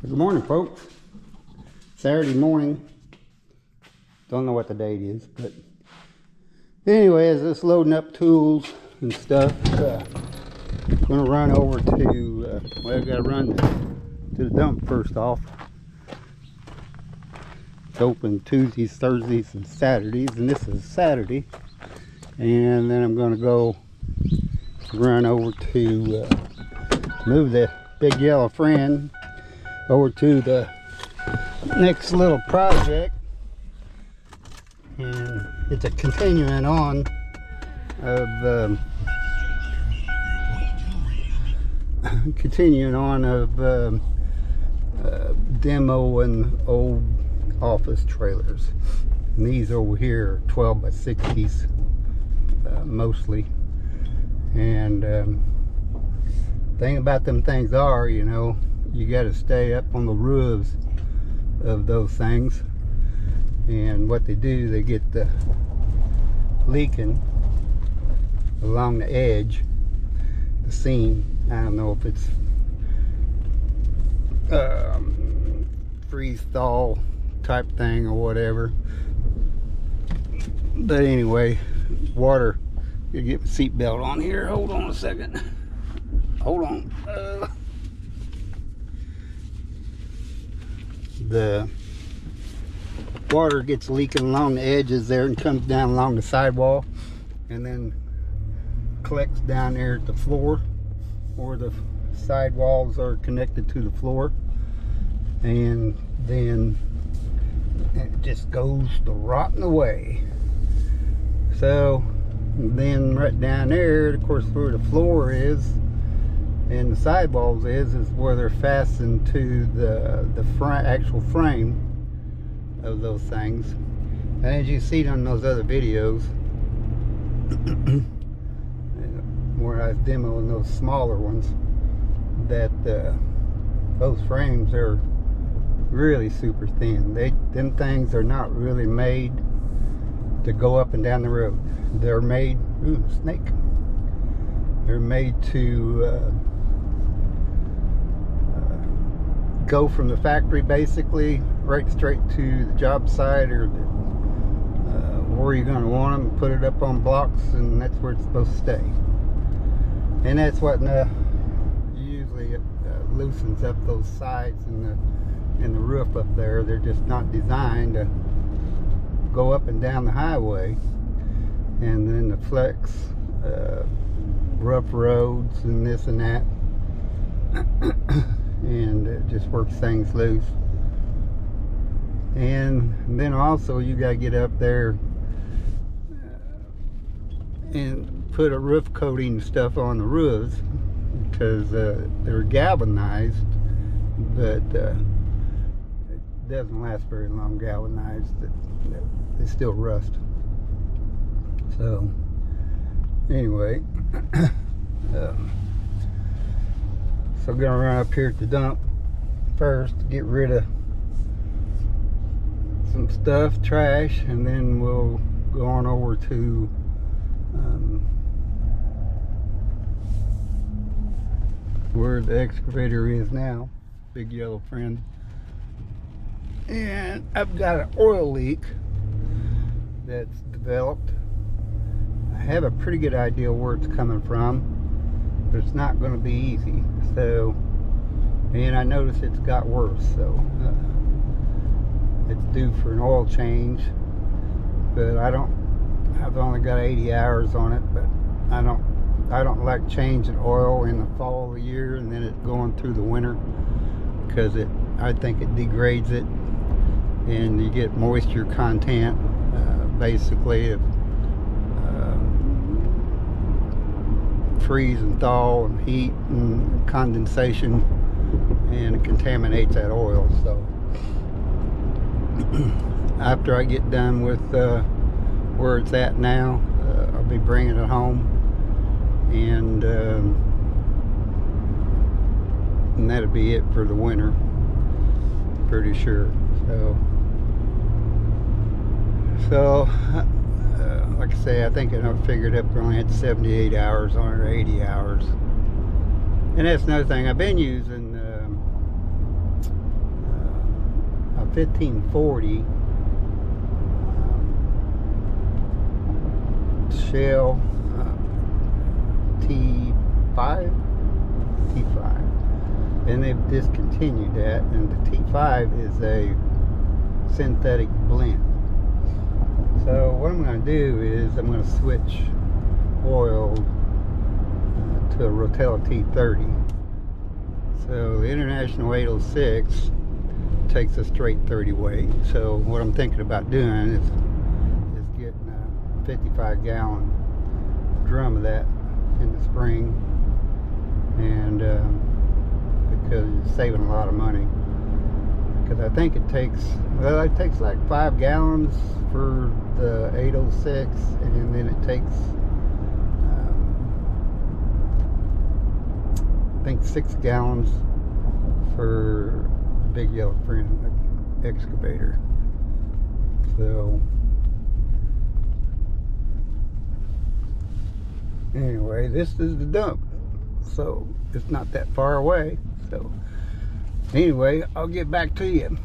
Good morning, folks. Saturday morning. Don't know what the date is, but anyways, just loading up tools and stuff. Gonna run over to, well, I gotta run to the dump first off. It's open Tuesdays, Thursdays, and Saturdays, and this is Saturday. And then I'm gonna go run over to move the big yellow friend over to the next little project, and it's a continuing on of demoing old office trailers. And these over here are 12 by 60s mostly. And thing about them things are, you know, you got to stay up on the roofs of those things. And what they do, they get the leaking along the edge, the seam. I don't know if it's freeze thaw type thing or whatever, but anyway, water. You get my seatbelt on here. Hold on a second. Hold on. The water gets leaking along the edges there and comes down along the sidewall and then collects down there at the floor, or the sidewalls are connected to the floor, and then it just goes to rotting away. So then right down there, of course, where the floor is and the sidewalls is where they're fastened to the actual frame of those things. And as you see on those other videos where I was demoing those smaller ones, that those frames are really super thin. Them things are not really made to go up and down the road. They're made, ooh, snake. They're made to go from the factory basically right straight to the job site, or where you're going to want them, and put it up on blocks, and that's where it's supposed to stay. And that's what usually loosens up those sides and the roof up there. They're just not designed to go up and down the highway. And then the flex rough roads and this and that, and it just works things loose. And then also you got to get up there and put a roof coating stuff on the roofs, because they're galvanized, but it doesn't last very long galvanized. They still rust. So anyway, so I'm gonna run up here at the dump first to get rid of some stuff, trash, and then we'll go on over to where the excavator is now, big yellow friend. And I've got an oil leak that's developed. I have a pretty good idea where it's coming from, but it's not going to be easy. So, and I noticed it's got worse, so it's due for an oil change. But I've only got 80 hours on it, but I don't like changing oil in the fall of the year and then it going through the winter, because I think it degrades it, and you get moisture content basically of freeze and thaw and heat and condensation, and it contaminates that oil. So after I get done with where it's at now, I'll be bringing it home, and that'll be it for the winter, pretty sure. So like I say, I think I figured up, we only had 78 hours on it, or 80 hours. And that's another thing. I've been using 1540 Shell T5, and they've discontinued that, and the T5 is a synthetic blend. So what I'm going to do is I'm going to switch oil to a Rotella T30. So the International 806 takes a straight 30 weight. So what I'm thinking about doing is getting a 55-gallon drum of that in the spring, and because it's saving a lot of money. Because I think it takes like 5 gallons for the 806, and then it takes I think 6 gallons for the Big Yellow Friend excavator. So anyway, this is the dump, so it's not that far away. So anyway, I'll get back to you.